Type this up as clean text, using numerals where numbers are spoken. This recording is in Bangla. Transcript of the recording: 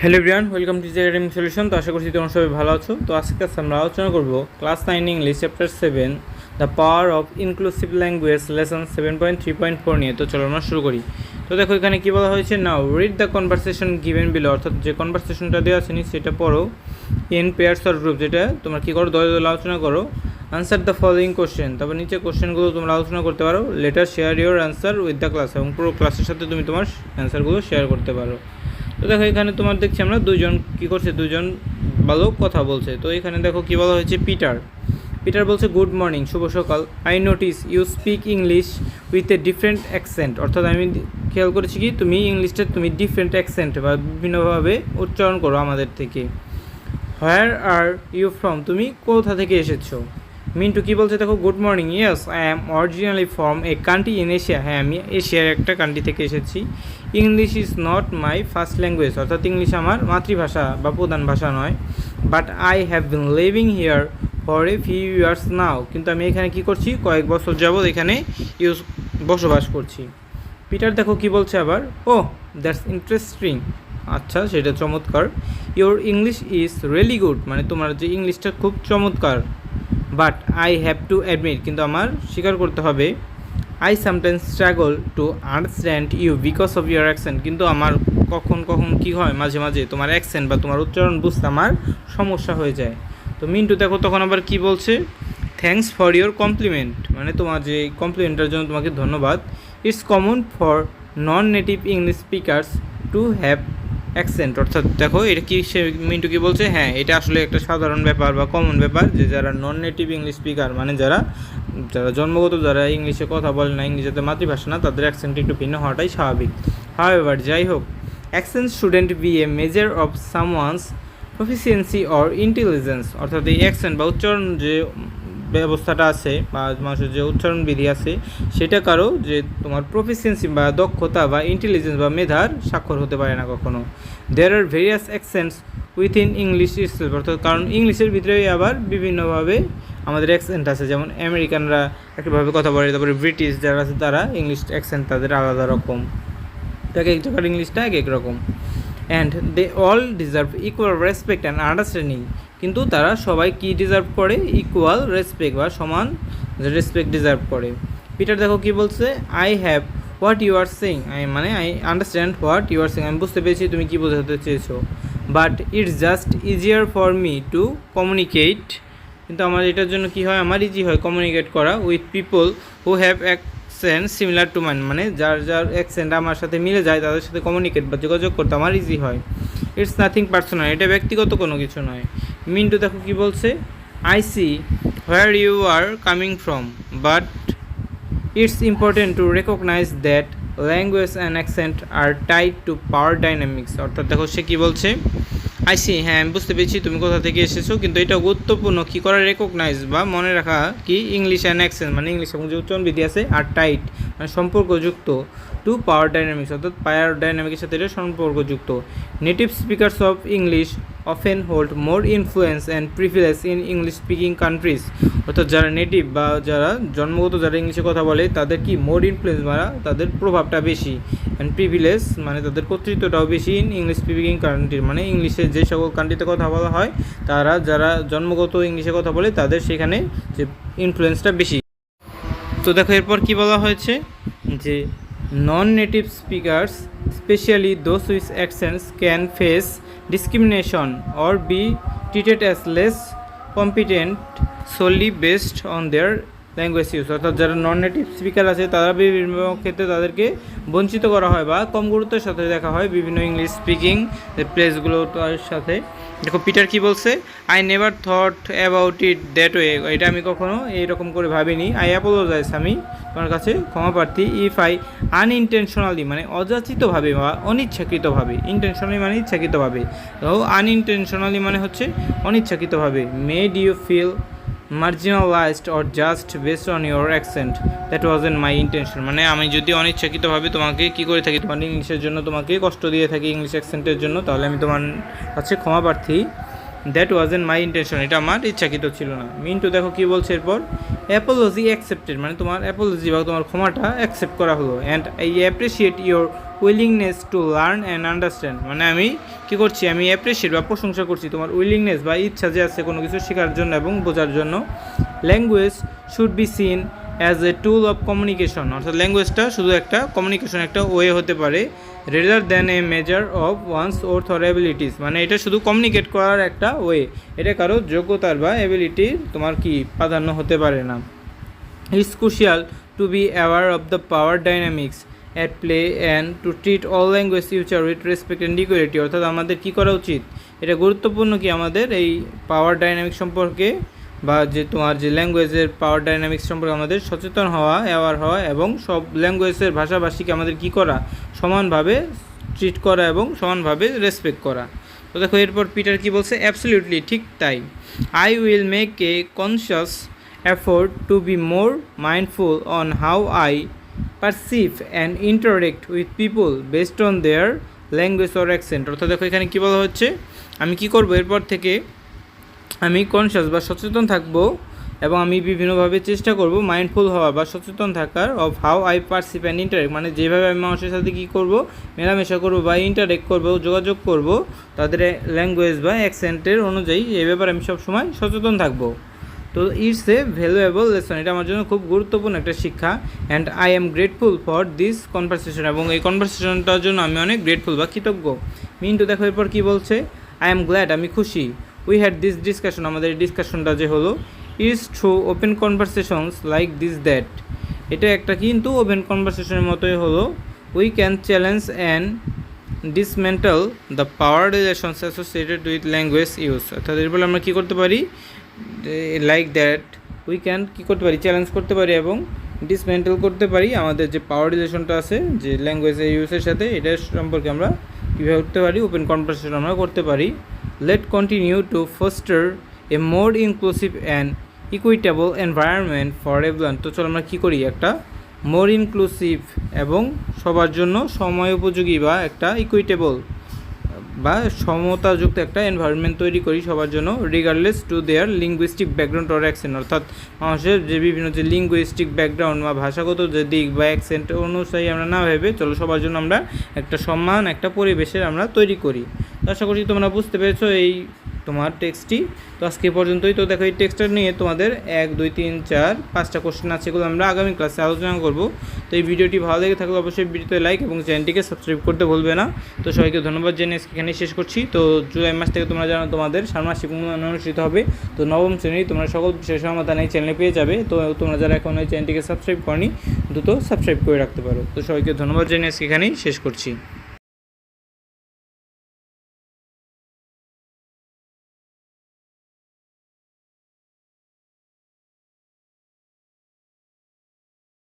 Hello everyone, welcome to academic solution. তো আশা করছি তোমরা সবাই ভালো আছো। তো আজকে আমরা আলোচনা করব class 9 English chapter 7 the power of inclusive language lesson 7.3.4 নিয়ে। তো চলো আমরা শুরু করি। তো দেখো এখানে কী বলা হয়েছে, now read the conversation given below, অর্থাৎ যে কনভারসেশনটা দেওয়া আছে সেটা পড়ো ইন পেয়ার্স অর গ্রুপ, যেটা তোমরা কী করো দলে দলে আলোচনা করো। আনসার দ্য ফলোয়িং কোশ্চেন, তারপর নিচে কোশ্চেনগুলো তোমরা আলোচনা করতে পারো। Letter share your answer with the class, এবং পুরো ক্লাসের সাথে তুমি তোমার অ্যান্সারগুলো শেয়ার করতে পারো। তো দেখো এখানে তোমার দেখছি আমরা দুজন কী করছে, দুজন বালক কথা বলছে। তো এখানে দেখো কী বলা হয়েছে, পিটার বলছে গুড মর্নিং, শুভ সকাল। I notice you speak English with a different accent, অর্থাৎ আমি খেয়াল করেছি কি তুমি ইংলিশটা তুমি ডিফারেন্ট অ্যাকসেন্ট বা বিভিন্নভাবে উচ্চারণ করো আমাদের থেকে। হোয়ার আর ইউ ফ্রম, তুমি কোথা থেকে এসেছো। মিন্টু কী বলছে দেখো, good morning, yes I am originally from a country in Asia, হ্যাঁ আমি এশিয়ার একটা কান্ট্রি থেকে এসেছি। English is not my first language, অর্থাৎ ইংলিশ আমার মাতৃভাষা বা প্রধান ভাষা নয়। But I have been living here for a few years now, কিন্তু আমি এখানে কী করছি, কয়েক বছর যাবৎ এখানে বসবাস করছি। পিটার দেখো কী বলছে আবার, ও দ্যাটস ইন্টারেস্টিং, আচ্ছা সেটা চমৎকার। Your English is really good, মানে তোমার যে ইংলিশটা খুব চমৎকার। But I have to admit, কিন্তু আমার স্বীকার করতে হবে, I sometimes struggle to understand you because of your accent, কিন্তু আমার কখন কখন কী হয়, মাঝে মাঝে তোমার অ্যাকসেন্ট বা তোমার উচ্চারণ বুঝতে আমার সমস্যা হয়ে যায়। তো মিন্টু দেখো তখন আবার কি বলছে, থ্যাঙ্কস ফর ইউর কমপ্লিমেন্ট, মানে তোমার যে কমপ্লিমেন্টের জন্য তোমাকে ধন্যবাদ। It's common for non native English speakers to have accent, অর্থাৎ দেখো এটা কি সে মিন্টু কি বলছে, হ্যাঁ এটা আসলে একটা সাধারণ ব্যাপার বা কমন ব্যাপার যে যারা নন নেটিভ ইংলিশ স্পিকার, মানে যারা জন্মগত যারা ইংলিশে কথা বলে না, ইংলিশে মাতৃভাষা না, তাদের অ্যাকসেন্ট একটু ভিন্ন হওয়াটাই স্বাভাবিক। হাউএভার, যাই হোক, accent shouldn't be a measure of someone's proficiency or intelligence, অর্থাৎ এই অ্যাকসেন্ট বা উচ্চারণ যে ব্যবস্থাটা আছে বা মানুষের যে উচ্চারণ বিধি আছে সেটা কারো যে তোমার প্রফিসিয়েন্সি বা দক্ষতা বা ইন্টেলিজেন্স বা মেধার স্বাক্ষর হতে পারে না কখনো। দেয়ার আর various accents within English itself, অর্থাৎ কারণ ইংলিশের ভিতরে আবার বিভিন্নভাবে আমাদের অ্যাকসেন্ট আছে, যেমন আমেরিকানরা একভাবে কথা বলে, তারপরে ব্রিটিশ যারা আছে তারা ইংলিশ অ্যাকসেন্ট তাদের আলাদা রকম, এক এক জায়গার ইংলিশটা এক এক রকম। And they all deserve equal respect and understanding, কিন্তু তারা সবাই কি ডিজার্ভ করে, ইকুয়াল রেসপেক্ট বা সমান রেসপেক্ট ডিজার্ভ করে। পিটার দেখো কি বলছে, I have what you are saying, মানে I understand what you are saying, আমি বুঝতে পেরেছি তুমি কী বোঝাতে চেয়েছো। But it's just easier for me to communicate, কিন্তু আমার এটার জন্য কি হয়, আমার ইজি হয় কমিউনিকেট করা with people who have accent similar to mine, মানে যার যার অ্যাকসেন্ট আমার সাথে মিলে যায় তাদের সাথে কমিউনিকেট বা যোগাযোগ করতে আমার ইজি হয়। ইটস নাথিং পার্সোনাল, এটা ব্যক্তিগত কোনো কিছু নয়। মিন্টু দেখো কি বলছে, I see where you are coming from, but it's important to recognise that language and accent are tied to power dynamics, অর্থাৎ দেখো সে কী বলছে, আইসি হ্যাঁ আমি বুঝতে পেরেছি তুমি কোথা থেকে এসেছো, কিন্তু এটা গুরুত্বপূর্ণ কী করা, রেকগনাইজ বা মনে রাখা কি ইংলিশ অ্যান্ড অ্যাকসেন্ট, মানে ইংলিশ এবং যে উচ্চারণ বিধি আছে, আর টাইট মানে সম্পর্কযুক্ত, টু পাওয়ার ডাইনামিক্স, অর্থাৎ পাওয়ার ডাইনামিক্সের সাথে এটা সম্পর্কযুক্ত। Native speakers of English often hold more influence and privilege in English speaking countries, অর্থাৎ যারা নেটিভ বা যারা জন্মগত যারা ইংলিশে কথা বলে তাদের কি মোর ইনফ্লুয়েন্স বা তাদের প্রভাবটা বেশি, অ্যান্ড প্রিভিলেজ মানে তাদের কর্তৃত্বটাও বেশি ইন ইংলিশ স্পিকিং কান্ট্রি, মানে ইংলিশের যে সকল কান্ট্রিতে কথা বলা হয় তারা যারা জন্মগত ইংলিশে কথা বলে তাদের সেখানে যে ইনফ্লুয়েন্সটা বেশি। তো দেখো এরপর কি বলা হয়েছে যে non native speakers especially those with accents can face discrimination or be treated as less competent solely based on their language use, অর্থাৎ যারা নন নেটিভ স্পিকার আছে তারা বিভিন্ন ক্ষেত্রে তাদেরকে বঞ্চিত করা হয় বা কম গুরুত্বের সাথে দেখা হয় বিভিন্ন ইংলিশ স্পিকিং প্লেসগুলোর সাথে। দেখো পিটার কি বলছে, I never thought about it that way, এটা আমি কখনো এইরকম করে ভাবিনি। আই অ্যাপোলোজাইজ, আমি তোমার কাছে ক্ষমা প্রার্থী। ইফ আই আনইনটেনশনালি মানে অযাচিতভাবে বা অনিচ্ছাকৃতভাবে, ইন্টেনশনালি মানে ইচ্ছাকৃতভাবে, তো আনইনটেনশনালি মানে হচ্ছে অনিচ্ছাকৃতভাবে, made you feel marginalized or just based on your accent, that wasn't my intention, মানে আমি যদি অনিচ্ছাকৃতভাবে তোমাকে কী করে থাকি, তোমার ইংলিশের জন্য তোমাকে কষ্ট দিয়ে থাকি ইংলিশ অ্যাকসেন্টের জন্য, তাহলে আমি তোমার কাছে ক্ষমা প্রার্থী। দ্যাট ওয়াজেন্ট মাই ইন্টেনশন, এটা আমার ইচ্ছাকৃত ছিল না। মিন্টু দেখো কী বলছে এরপর, অ্যাপোলজি অ্যাকসেপ্টেড, মানে তোমার অ্যাপোলজি বা তোমার ক্ষমাটা অ্যাকসেপ্ট করা হলো। And I appreciate your willingness to learn and understand, মানে আমি কী করছি, আমি অ্যাপ্রিসিয়েট বা প্রশংসা করছি তোমার উইলিংনেস বা ইচ্ছা যে আছে কোনো কিছু শেখার জন্য এবং বোঝার জন্য। Language should be seen as a tool of communication, অর্থাৎ ল্যাঙ্গুয়েজটা শুধু একটা কমিউনিকেশন একটা ওয়ে হতে পারে, rather than a measure of wands worth or abilities, মানে এটা শুধু কমিউনিকেট করার একটা ওয়ে, এটা কারো যোগ্যতার বা অ্যাবিলিটির তোমার কি প্রাধান্য হতে পারে না। It's crucial two be aware of the power dynamics at play and to treat all language future with respect and equality, অর্থাৎ আমাদের কী করা উচিত, এটা গুরুত্বপূর্ণ কি আমাদের এই পাওয়ার ডাইনামিক্স সম্পর্কে বা যে তোমার যে ল্যাঙ্গুয়েজের পাওয়ার ডাইনামিক্স সম্পর্কে আমাদের সচেতন হওয়া, অ্যাওয়ার হওয়া এবং সব ল্যাঙ্গুয়েজের ভাষাভাষীকে আমাদের কী করা, সমানভাবে ট্রিট করা এবং সমানভাবে রেসপেক্ট করা। তো দেখো এরপর পিটার কি বলছে, অ্যাবসলিউটলি ঠিক তাই, I will make a conscious effort to be more mindful on how I perceive and interact with people based on their language or accent, অর্থাৎ দেখো এখানে কী বলা হচ্ছে, আমি কি করব এরপর থেকে, আমি কনসিয়াস বা সচেতন থাকব এবং আমি বিভিন্নভাবে চেষ্টা করব মাইন্ডফুল হওয়া বা সচেতন থাকার of how I perceive and interact, মানে যেভাবে আমি মানুষের সাথে কী করব, মেলামেশা করব বা ইন্টারেক্ট করব, যোগাযোগ করব তাদের ল্যাঙ্গুয়েজ বা অ্যাকসেন্টের অনুযায়ী, এই ব্যাপারে আমি সবসময় সচেতন থাকবো। তো ইটস এ ভ্যালুয়েবল লেসন, এটা আমার জন্য খুব গুরুত্বপূর্ণ একটা শিক্ষা। And I am grateful for this conversation, এবং এই কনভারসেশনটার জন্য আমি অনেক গ্রেটফুল বা কৃতজ্ঞ। মিন্টু দেখো এরপর কী বলছে, আই এম গ্ল্যাড, আমি খুশি, উই হ্যাড দিস ডিসকাশন, আমাদের এই ডিসকাশনটা যে হলো, is through open conversations like this that, এটা একটা কিন্তু ওপেন কনভারসেশনের মতোই হলো, we can challenge and dismantle the power relations associated with language use, অর্থাৎ এর ফলে আমরা কী করতে পারি, লাইক দ্যাট উই ক্যান কী করতে পারি, চ্যালেঞ্জ করতে পারি এবং ডিসমেন্টেল করতে পারি আমাদের যে পাওয়ার রিলেশনটা আছে যে ল্যাঙ্গুয়েজের ইউজের সাথে, এটার সম্পর্কে আমরা কীভাবে করতে পারি, ওপেন কনভারসেশন আমরা করতে পারি। Let continue to foster a more inclusive and equitable environment for everyone, তো চলো আমরা কী করি, একটা মোর ইনক্লুসিভ এবং সবার জন্য সময় উপযোগী বা একটা ইকুইটেবল বা সমতাযুক্ত একটা এনভায়রনমেন্ট তৈরি করি সবার জন্য, regardless to their linguistic background or accent, অর্থাৎ মানুষের যে বিভিন্ন যে লিঙ্গুইস্টিক ব্যাকগ্রাউন্ড বা ভাষাগত যে দিক বা অ্যাকসেন্ট অনুযায়ী আমরা না ভেবে চলো সবার জন্য আমরা একটা সম্মান, একটা পরিবেশের আমরা তৈরি করি। তো আশা করছি তোমরা বুঝতে পেরেছো এই তোমার টেক্সটটি। তো আজকে পর্যন্তই। তো দেখো এই টেক্সটটা নিয়ে তোমাদের 1 2 3 4 5টা কোশ্চেন আছে, এগুলো আমরা আগামী ক্লাসে আলোচনা করব। তো এই ভিডিওটি ভালো লেগে থাকলে অবশ্যই ভিডিওতে লাইক এবং চ্যানেলটিকে সাবস্ক্রাইব করতে ভুলবে না। তো সবাইকে ধন্যবাদ জেনে এখানে শেষ করছি। তো জুলাই মাস থেকে তোমরা জানো তোমাদের ষান্মাসিক মূল্যায়ন অনুষ্ঠিত হবে। তো নবম শ্রেণী তোমরা সকল বিষয় সমাধান এই চ্যানেলে পেয়ে যাবে। তো তোমরা যারা এখন ওই চ্যানেলটিকে সাবস্ক্রাইব করনি দ্রুত সাবস্ক্রাইব করে রাখতে পারো। তো সবাইকে ধন্যবাদ জেনে এখানেই শেষ করছি।